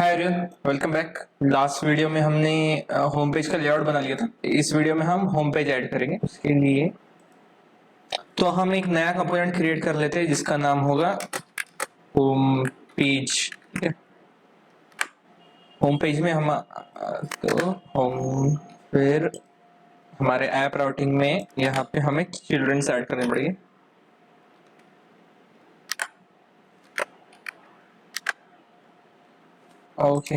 Hi everyone, welcome back. Last video में हमने home page का लेआउट बना लिया था। इस वीडियो में हम होम पेज ऐड करेंगे। उसके लिए तो हम एक नया कंपोनेंट क्रिएट कर लेते हैं जिसका नाम होगा होम पेज। ठीक है, होम पेज में हम तो होम फिर हमारे ऐप राउटिंग में यहाँ पे हमें चिल्ड्रंस ऐड करने पड़ेंगे। ओके,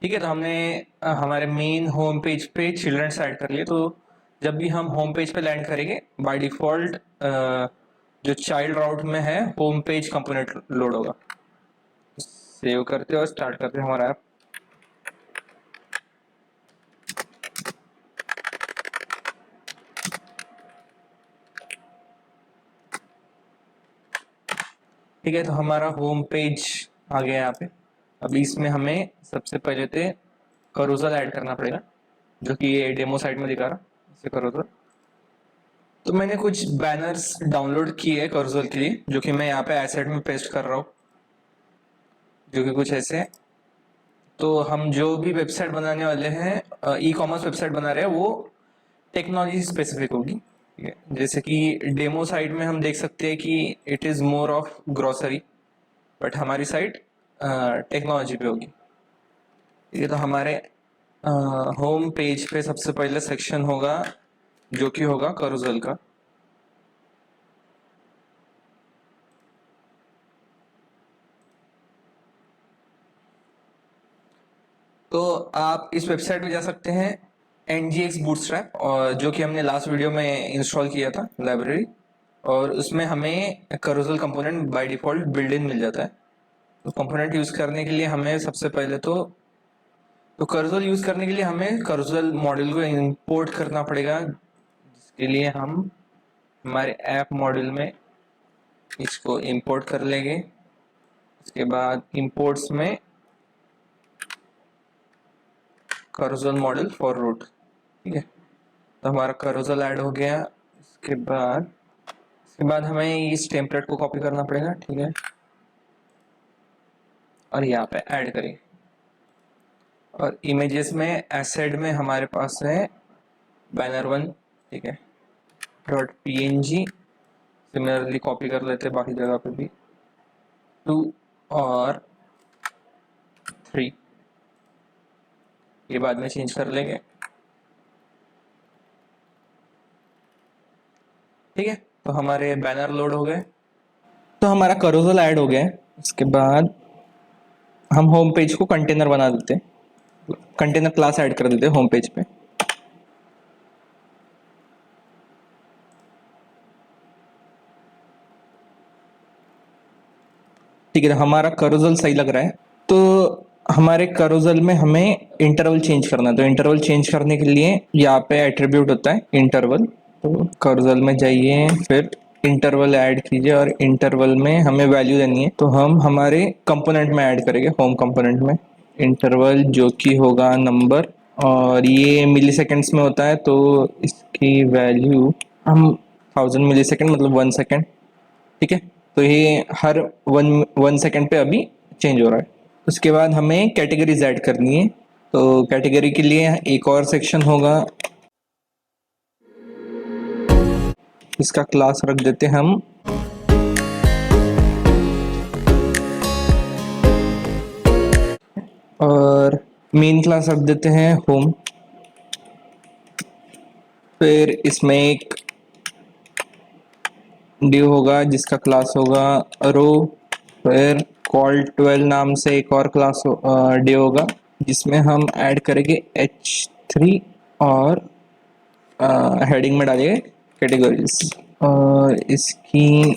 ठीक है। तो हमने हमारे मेन होम पेज पे चिल्ड्रंस ऐड कर लिए। तो जब भी हम होम पेज पे लैंड करेंगे बाय डिफॉल्ट जो चाइल्ड राउट में है होम पेज कंपोनेंट लोड होगा। सेव करते और स्टार्ट करते हैं हमारा ऐप। ठीक है, तो हमारा होम पेज आ गया यहाँ पे। अभी इसमें हमें सबसे पहले तो करोजल ऐड करना पड़ेगा, जो कि ये डेमो साइट में दिखा रहा। इसे करोजल तो मैंने कुछ बैनर्स डाउनलोड किए हैं करोजल के लिए, जो कि मैं यहाँ पे एसेट में पेस्ट कर रहा हूँ, जो कि कुछ ऐसे हैं। तो हम जो भी वेबसाइट बनाने वाले हैं, ई कॉमर्स वेबसाइट बना रहे हैं, वो टेक्नोलॉजी स्पेसिफिक होगी। ठीक है, जैसे कि डेमो साइट में हम देख सकते हैं कि it is more of grocery, but हमारी साइट टेक्नोलॉजी पे होगी। ठीक है, तो हमारे होम पेज पे सबसे पहले सेक्शन होगा जो कि होगा करोजल का। तो आप इस वेबसाइट पे जा सकते हैं NGX बूटस्ट्रैप, और जो कि हमने लास्ट वीडियो में इंस्टॉल किया था लाइब्रेरी, और उसमें हमें carousel component by default build in मिल जाता है। तो कंपोनेंट यूज करने के लिए हमें सबसे पहले तो करोजल यूज करने के लिए हमें करोजल मॉड्यूल को इंपोर्ट करना पड़ेगा, जिसके लिए हम हमारे ऐप मॉड्यूल में इसको इंपोर्ट कर लेंगे। उसके बाद इंपोर्ट्स में करोजल मॉडल फॉर रूट। ठीक है, तो हमारा करोजल ऐड हो गया। इसके बाद हमें इस टेम्पलेट को कॉपी करना पड़ेगा। ठीक है, और यहाँ पे ऐड करें। और इमेजेस में एसेड में हमारे पास है बैनर वन। ठीक है, डॉट PNG सिमिलरली कॉपी कर लेते हैं बाकी जगह पे भी। 2 और 3 ये बाद में चेंज कर लेंगे। ठीक है, तो हमारे बैनर लोड हो गए, तो हमारा करोजल ऐड हो गया है। इसके बाद हम होम पेज को कंटेनर बना देते हैं, कंटेनर क्लास ऐड कर देते हैं होम पेज पे। ठीक है, तो हमारा करोजल सही लग रहा है। तो हमारे करोजल में हमें इंटरवल चेंज करना है। तो इंटरवल चेंज करने के लिए यहाँ पे एट्रीब्यूट होता है इंटरवल। तो करोजल में जाइए, फिर इंटरवल ऐड कीजिए, और इंटरवल में हमें वैल्यू देनी है। तो हम हमारे कंपोनेंट में ऐड करेंगे, होम कंपोनेंट में इंटरवल, जो कि होगा नंबर, और ये मिली सेकेंड्स में होता है। तो इसकी वैल्यू हम 1000 मिली सेकेंड, मतलब 1 सेकेंड। ठीक है, तो ये हर वन सेकेंड पे अभी चेंज हो रहा है। उसके बाद हमें कैटेगरीज ऐड करनी है। तो कैटेगरी के लिए एक और सेक्शन होगा, इसका क्लास रख देते हम और मेन क्लास रख देते हैं होम। फिर इसमें एक ड्यू होगा जिसका क्लास होगा रो। फिर कॉल 12 नाम से एक और क्लास ड्यू होगा, जिसमें हम ऐड करेंगे H3, और हेडिंग में डालिए कैटेगरीज, और इसकी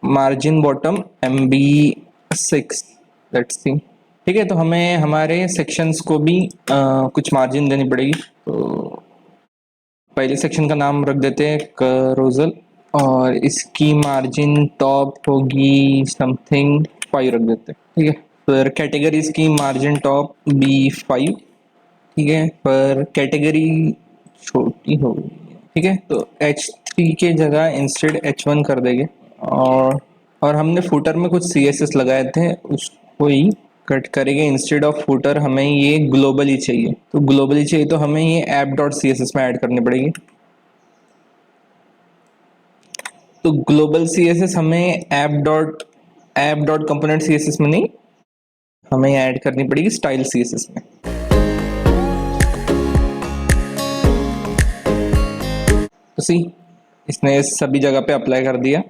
margin bottom MB6। Let's see. ठीक है, तो हमें हमारे सेक्शंस को भी कुछ मार्जिन देनी पड़ेगी। तो पहले सेक्शन का नाम रख देते हैं करोजल, और इसकी मार्जिन टॉप होगी समथिंग 5 रख देते हैं। ठीक है, फिर कैटेगरीज की मार्जिन टॉप B5। ठीक है, पर कैटेगरी छोटी हो गई है। ठीक है, तो H3 के जगह इंस्टेड H1 कर देंगे। और हमने फुटर में कुछ CSS लगाए थे, उसको ही कट करेंगे। इंस्टेड ऑफ फुटर हमें ये ग्लोबली चाहिए, तो ग्लोबली चाहिए तो हमें ये ऐप डॉट CSS में ऐड करनी पड़ेगी। तो ग्लोबल CSS हमें ऐप डॉट कंपोनेंट CSS में नहीं, हमें ऐड करनी पड़ेगी स्टाइल CSS में। तो सी इसने सभी जगह पे अप्लाई कर दिया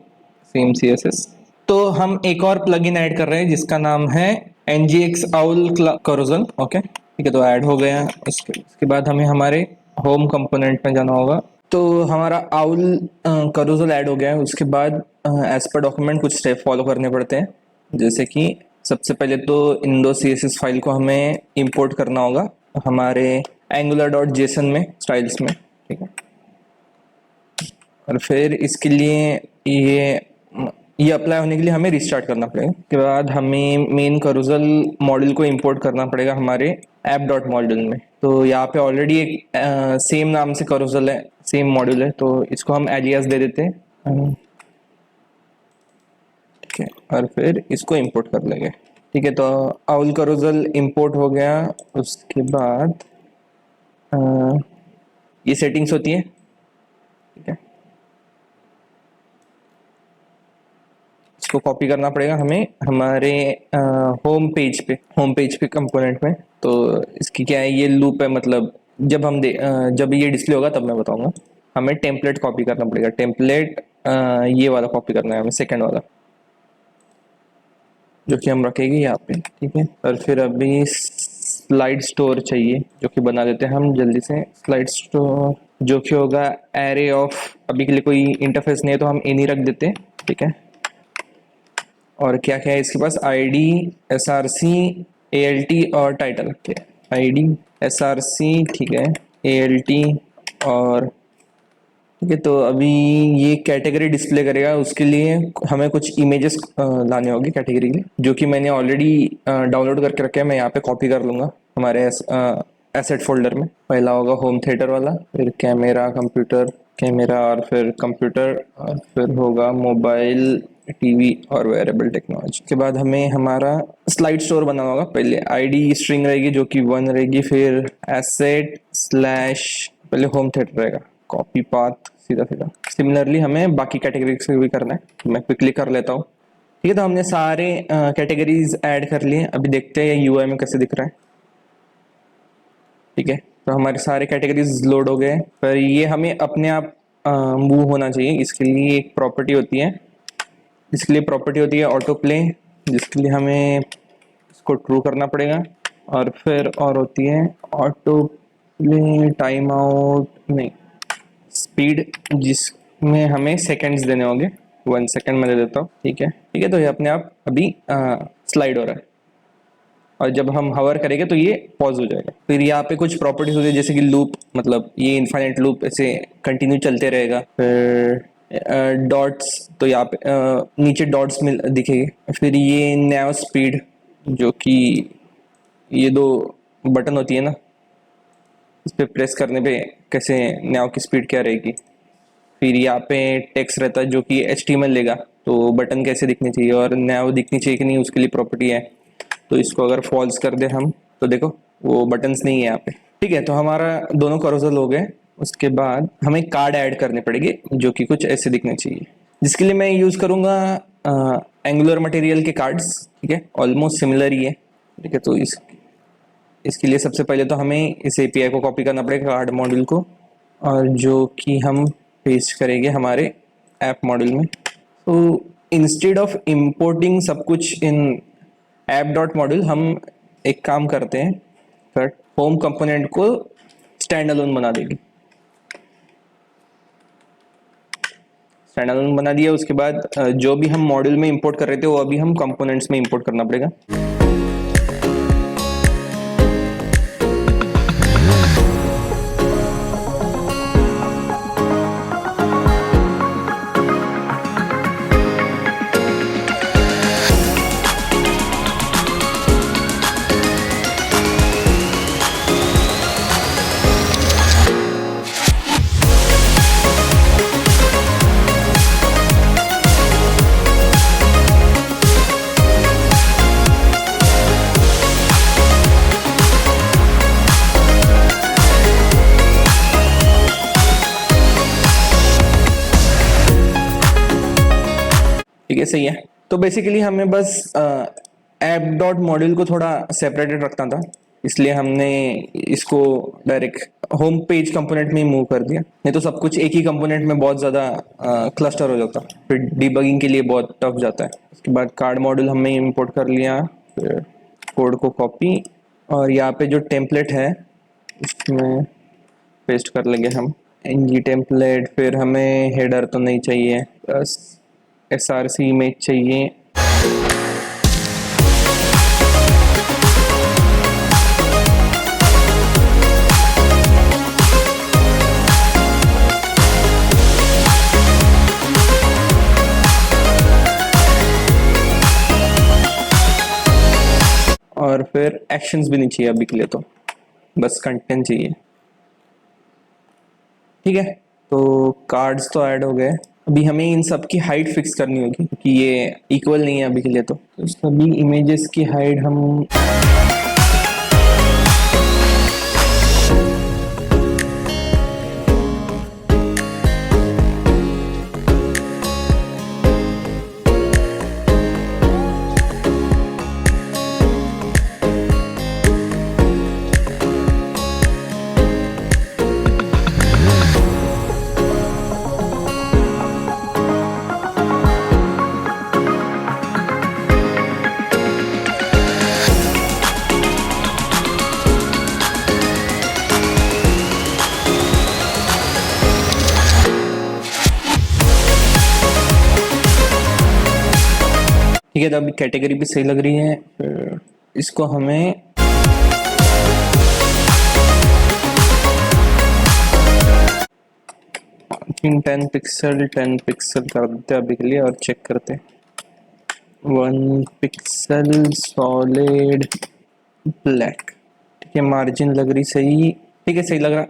सेम CSS। तो हम एक और प्लगइन ऐड कर रहे हैं जिसका नाम है ngx owl carousel। ओके ठीक है, तो ऐड हो गया। उसके बाद हमें हमारे होम कंपोनेंट में जाना होगा। तो हमारा आउल carousel ऐड हो गया है। उसके बाद एज पर डॉक्यूमेंट कुछ स्टेप फॉलो करने पड़ते हैं, जैसे कि सबसे पहले तो इंडो CSS फाइल को हमें इंपोर्ट करना होगा हमारे angular.json में, स्टाइल्स में। ठीक है, और फिर इसके लिए ये अप्लाई होने के लिए हमें रिस्टार्ट करना पड़ेगा। उसके बाद हमें मेन carousel मॉड्यूल को इंपोर्ट करना पड़ेगा हमारे ऐप डॉट मॉड्यूल में। तो यहाँ पे ऑलरेडी एक सेम नाम से carousel है, सेम मॉड्यूल है, तो इसको हम एलियास दे देते हैं। ठीक है, और फिर इसको इंपोर्ट कर लेंगे। ठीक है, तो आउल carousel इंपोर्ट हो गया। उसके बाद ये सेटिंग्स होती है। ठीक है, इसको कॉपी करना पड़ेगा हमें हमारे होम पेज पे कंपोनेंट में। तो इसकी क्या है, ये लूप है, मतलब जब ये डिस्प्ले होगा तब मैं बताऊंगा। हमें टेम्पलेट कॉपी करना पड़ेगा। टेम्पलेट ये वाला कॉपी करना है हमें, सेकंड वाला, जो कि हम रखेंगे यहाँ पे। ठीक है, और फिर अभी स्लाइड स्टोर चाहिए, जो कि बना देते हैं हम जल्दी से। स्लाइड स्टोर जो कि होगा एरे ऑफ, अभी के लिए कोई इंटरफेस नहीं है तो हम इन्हीं रख देते हैं। ठीक है, और क्या क्या है इसके पास, ID SRC ALT और टाइटल। ID SRC, ठीक है, ALT और ठीक है। तो अभी ये कैटेगरी डिस्प्ले करेगा, उसके लिए हमें कुछ इमेजेस लाने होंगे कैटेगरी के लिए, जो कि मैंने ऑलरेडी डाउनलोड करके रखे हैं। मैं यहाँ पे कॉपी कर लूँगा हमारे एसेट फोल्डर में। पहला होगा होम थिएटर वाला, फिर कैमरा कंप्यूटर, कैमरा, और फिर कंप्यूटर, और फिर होगा मोबाइल, TV और वेरेबल टेक्नोलॉजी। के बाद हमें हमारा स्लाइड स्टोर बना होगा। पहले ID स्ट्रिंग रहेगी जो कि 1 रहेगी, फिर एसेट स्लैश, पहले होम थिएटर रहेगा, कॉपी पाथ सीधा सीधा। सिमिलरली हमें बाकी कैटेगरी से भी करना है, तो मैं क्विकली कर लेता हूँ। ठीक है, तो हमने सारे कैटेगरीज ऐड कर लिए। अभी देखते हैं UI में कैसे दिख रहा है। ठीक है, तो हमारे सारे कैटेगरीज लोड हो गए, पर ये हमें अपने आप मूव होना चाहिए। इसके लिए एक प्रॉपर्टी होती है, ऑटो प्ले, जिसके लिए हमें इसको ट्रू करना पड़ेगा। और फिर और होती है ऑटो प्ले टाइम आउट, नहीं, स्पीड, जिसमें हमें सेकंड्स देने होंगे। 1 सेकंड में दे देता हूँ। ठीक है, तो ये अपने आप अभी स्लाइड हो रहा है, और जब हम हवर करेंगे तो ये पॉज हो जाएगा। फिर यहाँ पे कुछ प्रॉपर्टीज होती है, जैसे कि लूप, मतलब ये इनफाइनाइट लूप ऐसे कंटिन्यू चलते रहेगा। फिर डॉट्स, तो यहाँ पे नीचे डॉट्स मिल दिखेंगे। फिर ये नैव स्पीड, जो कि ये 2 बटन होती है ना, इस पे प्रेस करने पे कैसे नैव की स्पीड क्या रहेगी। फिर यहाँ पे टेक्स्ट रहता है जो कि HTML लेगा, तो बटन कैसे दिखनी चाहिए और नैव दिखनी चाहिए कि नहीं, उसके लिए प्रॉपर्टी है। तो इसको अगर फॉल्स कर दे हम, तो देखो वो बटन्स नहीं है यहाँ पे। ठीक है, तो हमारा दोनों carousel हो गए। उसके बाद हमें कार्ड ऐड करने पड़ेंगे, जो कि कुछ ऐसे दिखने चाहिए, जिसके लिए मैं यूज करूंगा एंगुलर मटेरियल के कार्ड्स। ठीक है, ऑलमोस्ट सिमिलर ही है। ठीक है, तो इसके लिए सबसे पहले तो हमें इस API को कॉपी करना पड़ेगा, कार्ड मॉड्यूल को, और जो कि हम पेस्ट करेंगे हमारे ऐप मॉड्यूल में। तो इंस्टेड ऑफ इंपोर्टिंग सब कुछ इन ऐप डॉट मॉड्यूल, हम एक काम करते हैं, फिर होम कंपोनेंट को स्टैंड अलोन बना देंगे। स्टैंड अलोन बना दिया, उसके बाद जो भी हम मॉड्यूल में इंपोर्ट कर रहे थे वो अभी हम कंपोनेंट्स में इंपोर्ट करना पड़ेगा। है, सही है। तो बेसिकली हमें बस ऐप डॉट मॉड्यूल को थोड़ा सेपरेटेड रखना था, इसलिए हमने इसको डायरेक्ट होम पेज कंपोनेंट में ही मूव कर दिया। नहीं तो सब कुछ एक ही कंपोनेंट में बहुत ज़्यादा क्लस्टर हो जाता, फिर डिबगिंग के लिए बहुत टफ जाता है। उसके बाद कार्ड मॉड्यूल हमने इंपोर्ट कर लिया, फिर कोड को कॉपी और यहाँ पे जो टेम्पलेट है इसमें पेस्ट कर लेंगे हम ng टेम्पलेट। फिर हमें हेडर तो नहीं चाहिए, बस src इमेज चाहिए। और फिर एक्शंस भी नहीं चाहिए अभी के लिए, तो बस कंटेंट चाहिए। ठीक है, तो कार्ड्स तो ऐड हो गए। अभी हमें इन सब की हाइट फिक्स करनी होगी क्योंकि ये इक्वल नहीं है अभी के लिए। तो सभी इमेजेस की हाइट हम ठीक है। तो अभी कैटेगरी भी सही लग रही है। फिर इसको हमें इन 10 पिक्सल कर देते अभी के लिए और चेक करते। 1 पिक्सल सॉलिड ब्लैक। ठीक है, मार्जिन लग रही सही। ठीक है, सही लग रहा।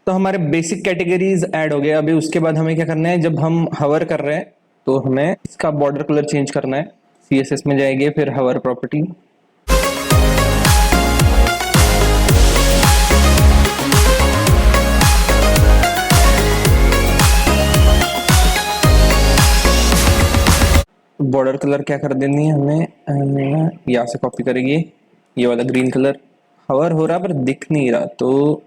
तो हमारे बेसिक कैटेगरीज ऐड हो गए। अभी उसके बाद हमें क्या करना है, जब हम हवर कर रहे हैं तो हमें इसका बॉर्डर कलर चेंज करना है। CSS में जाएंगे, फिर हवर प्रॉपर्टी, बॉर्डर कलर क्या कर देनी है हमें, यहाँ से कॉपी करेंगे ये वाला ग्रीन कलर। हवर हो रहा पर दिख नहीं रहा, तो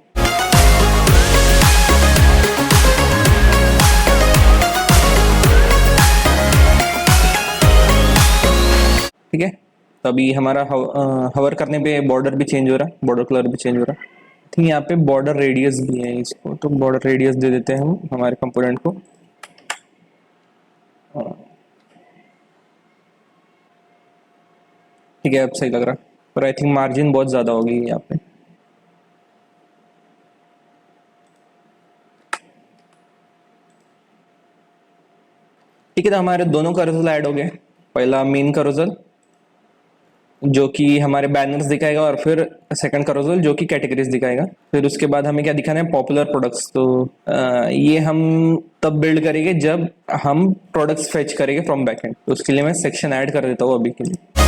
ठीक है। तो अभी हमारा हवर करने पे बॉर्डर भी चेंज हो रहा है, बॉर्डर कलर भी चेंज हो रहा है। ठीक, यहाँ पे बॉर्डर रेडियस भी है, इसको तो बॉर्डर रेडियस दे देते हैं हम हमारे कंपोनेंट को। ठीक है, अब सही लग रहा, पर आई थिंक मार्जिन बहुत ज्यादा होगी यहाँ पे। ठीक है, तो हमारे दोनों कर्सर ऐड हो गए। पहला मेन कर्सर जो कि हमारे बैनर्स दिखाएगा, और फिर सेकंड कर्सर जो कि कैटेगरीज दिखाएगा। फिर उसके बाद हमें क्या दिखाना है, पॉपुलर प्रोडक्ट्स। तो ये हम तब बिल्ड करेंगे जब हम प्रोडक्ट्स फेच करेंगे फ्रॉम बैकएंड। तो उसके लिए मैं सेक्शन ऐड कर देता हूँ अभी के लिए।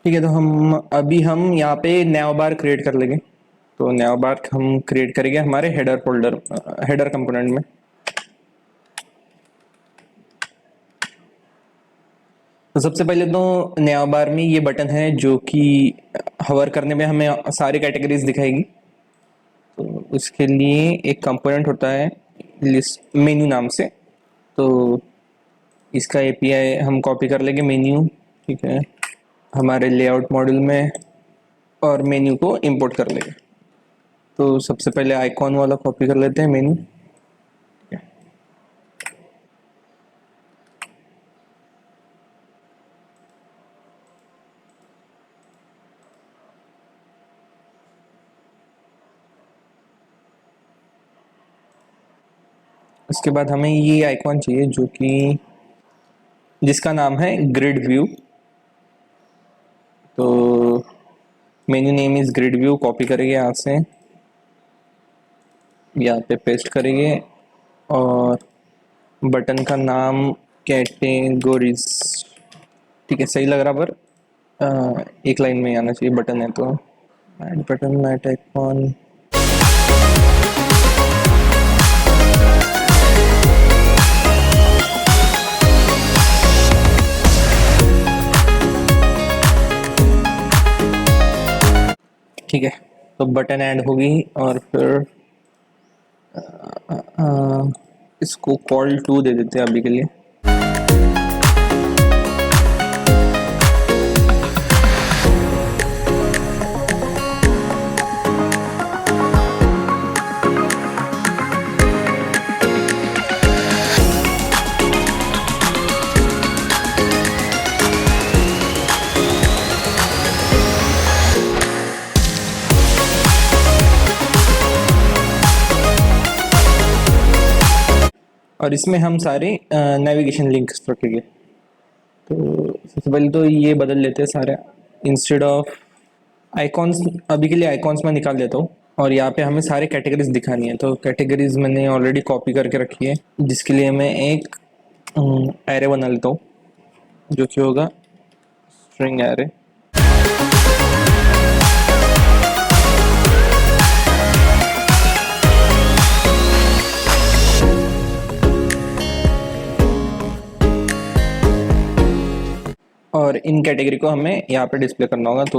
ठीक है, तो हम यहाँ पे नया बार क्रिएट कर लेंगे। तो नया बार हम क्रिएट करेंगे हमारे हेडर फोल्डर, हेडर कंपोनेंट में। तो सबसे पहले तो नया बार में ये बटन है जो कि हवर करने में हमें सारी कैटेगरीज दिखाएगी। तो उसके लिए एक कंपोनेंट होता है लिस्ट मेन्यू नाम से। तो इसका एपीआई हम कॉपी कर लेंगे मेन्यू, ठीक है, हमारे लेआउट मॉड्यूल में, और मेन्यू को इंपोर्ट कर लेंगे। तो सबसे पहले आइकॉन वाला कॉपी कर लेते हैं मेन्यू। उसके बाद हमें ये आइकॉन चाहिए जो कि जिसका नाम है ग्रिड व्यू। तो menu name is grid view, copy करेंगे यहाँ से, यहाँ पे पेस्ट करेंगे, और बटन का नाम कैटेगरीज, ठीक है, सही लग रहा, पर एक लाइन में आना चाहिए, बटन है तो ऐड बटन एट आइकॉन। ठीक है, तो बटन ऐड होगी, और फिर इसको कॉल टू दे देते हैं अभी के लिए। और इसमें हम सारे नेविगेशन लिंक्स रखेंगे। तो सबसे पहले तो ये बदल लेते हैं सारे, इंस्टेड ऑफ आइकॉन्स, अभी के लिए आइकॉन्स में निकाल देता हूँ, और यहाँ पे हमें सारे कैटेगरीज दिखानी है। तो कैटेगरीज मैंने ऑलरेडी कॉपी करके रखी है, जिसके लिए मैं एक एरे बना लेता हूँ, जो कि होगा स्ट्रिंग एरे। और इन कैटेगरी को हमें यहाँ पे डिस्प्ले करना होगा। तो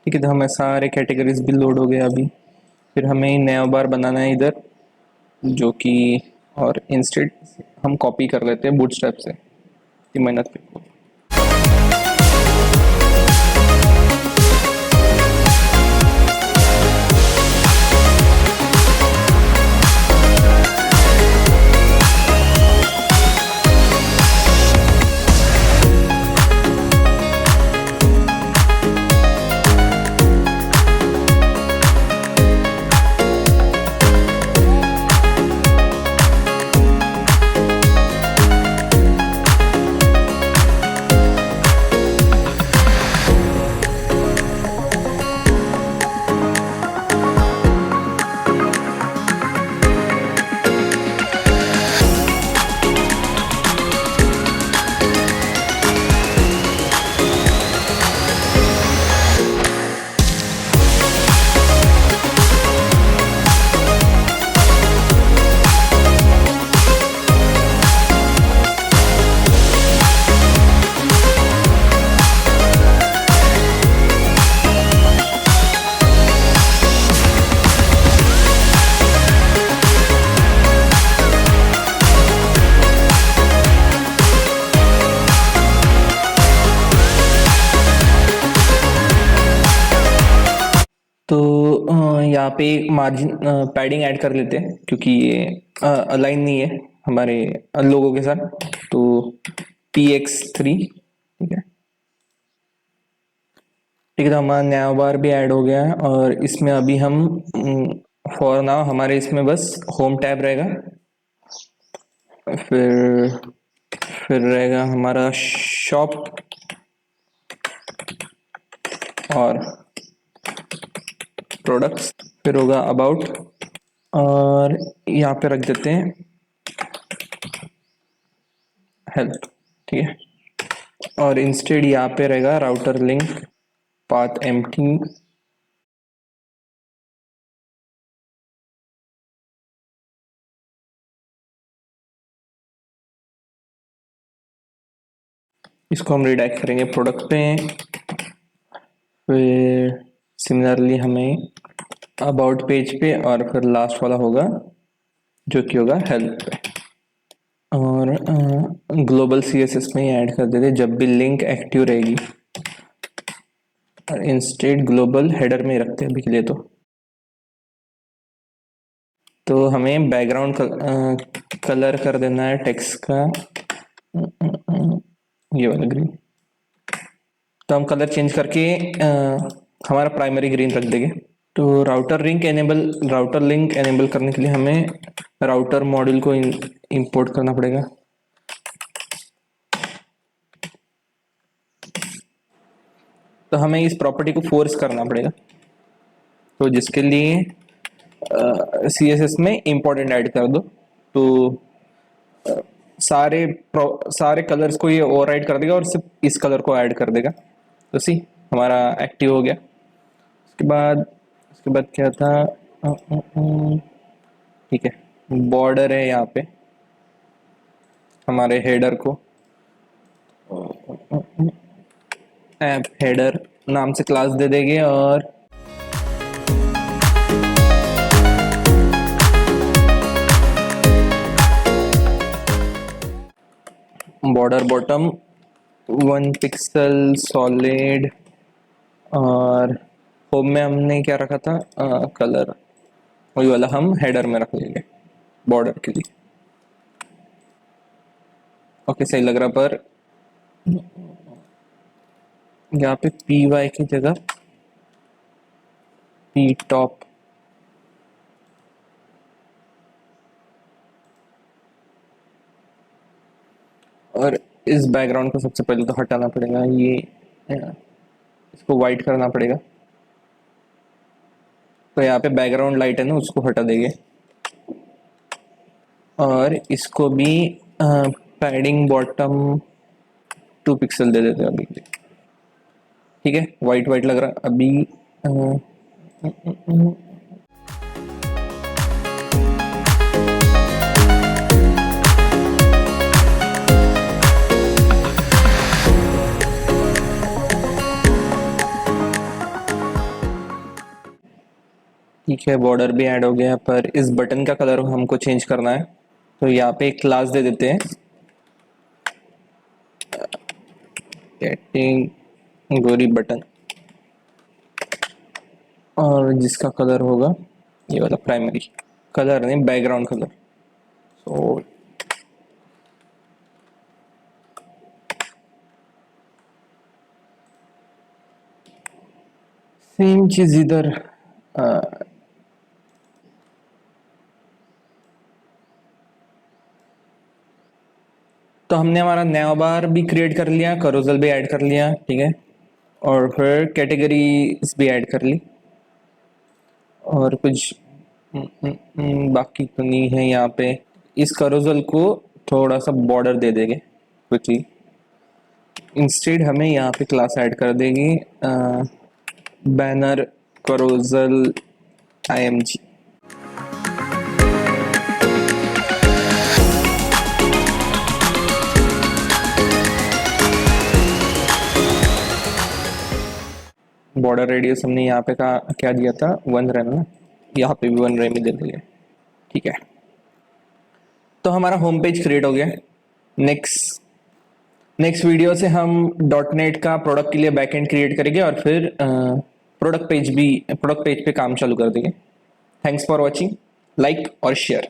ठीक है, तो हमें सारे कैटेगरीज भी लोड हो गए अभी। फिर हमें नया बार बनाना है इधर, जो कि, और इंस्टेड हम कॉपी कर लेते हैं बूटस्ट्रैप से, इतनी मेहनत के। तो यहाँ पे मार्जिन पैडिंग ऐड कर लेते हैं, क्योंकि ये अलाइन नहीं है हमारे लोगों के साथ। तो px3, ठीक है, ठीक है, तो हमारा नया बार भी ऐड हो गया है। और इसमें अभी हम फॉर नाउ हमारे इसमें बस होम टैब रहेगा, फिर रहेगा हमारा शॉप और प्रोडक्ट्स, फिर होगा अबाउट, और यहाँ पे रख देते हैं हेल्प, ठीक है। और इंस्टेड यहाँ पे रहेगा राउटर लिंक पाथ एम्प्टी इसको हम रिडायरेक्ट करेंगे प्रोडक्ट पे, फिर सिमिलरली हमें अबाउट पेज पे, और फिर लास्ट वाला होगा जो कि होगा हेल्प पे। और ग्लोबल CSS में ही ऐड कर देते जब भी लिंक एक्टिव रहेगी, और इंस्टेड ग्लोबल हेडर में ही रखते हैं अभी के लिए। तो हमें बैकग्राउंड कलर कर देना है टेक्स्ट का ये वाला ग्रीन। तो हम कलर चेंज करके हमारा प्राइमरी ग्रीन रख देंगे। तो राउटर लिंक एनेबल करने के लिए हमें राउटर मॉड्यूल को इंपोर्ट करना पड़ेगा। तो हमें इस प्रॉपर्टी को फोर्स करना पड़ेगा, तो जिसके लिए CSS में इंपॉर्टेंट ऐड कर दो। तो सारे कलर्स को ये ओवरराइड कर देगा और सिर्फ इस कलर को ऐड कर देगा। तो सी हमारा एक्टिव हो गया। उसके बाद क्या था, ठीक है, बॉर्डर है यहाँ पे हमारे हेडर को, ऐप हेडर नाम से क्लास दे देंगे, और बॉर्डर बॉटम 1 पिक्सल सॉलिड, और होम में हमने क्या रखा था, कलर वही वाला हम हेडर में रख लेंगे बॉर्डर के लिए। ओके, सही लग रहा, पर यहाँ पे PY की जगह P टॉप, और इस बैकग्राउंड को सबसे पहले तो हटाना पड़ेगा, ये इसको वाइट करना पड़ेगा। तो यहाँ पे बैकग्राउंड लाइट है ना, उसको हटा देंगे, और इसको भी पैडिंग बॉटम 2 पिक्सल दे देते हैं अभी। ठीक है, वाइट वाइट लग रहा अभी। ठीक है, बॉर्डर भी ऐड हो गया, पर इस बटन का कलर हमको चेंज करना है। तो यहाँ पे एक क्लास दे देते हैं, कैटेगरी बटन, और जिसका कलर होगा ये वाला प्राइमरी कलर नहीं, बैकग्राउंड कलर। सो सेम चीज इधर, तो हमने हमारा नया बार भी क्रिएट कर लिया, करोजल भी ऐड कर लिया, ठीक है, और फिर कैटेगरीज भी ऐड कर ली, और कुछ बाकी तो नहीं है यहाँ पे। इस करोजल को थोड़ा सा बॉर्डर दे देंगे क्विकली। इंस्टेड हमें यहाँ पे क्लास ऐड कर देगी बैनर करोजल IMG। बॉर्डर रेडियस हमने यहाँ पे क्या दिया था, 1 रेम ना, यहाँ पे भी 1 रेम ही दे देंगे। ठीक है, तो हमारा होम पेज क्रिएट हो गया। नेक्स्ट वीडियो से हम .NET का प्रोडक्ट के लिए बैकएंड क्रिएट करेंगे, और फिर प्रोडक्ट पेज पे काम चालू कर देंगे। थैंक्स फॉर वॉचिंग, लाइक और शेयर।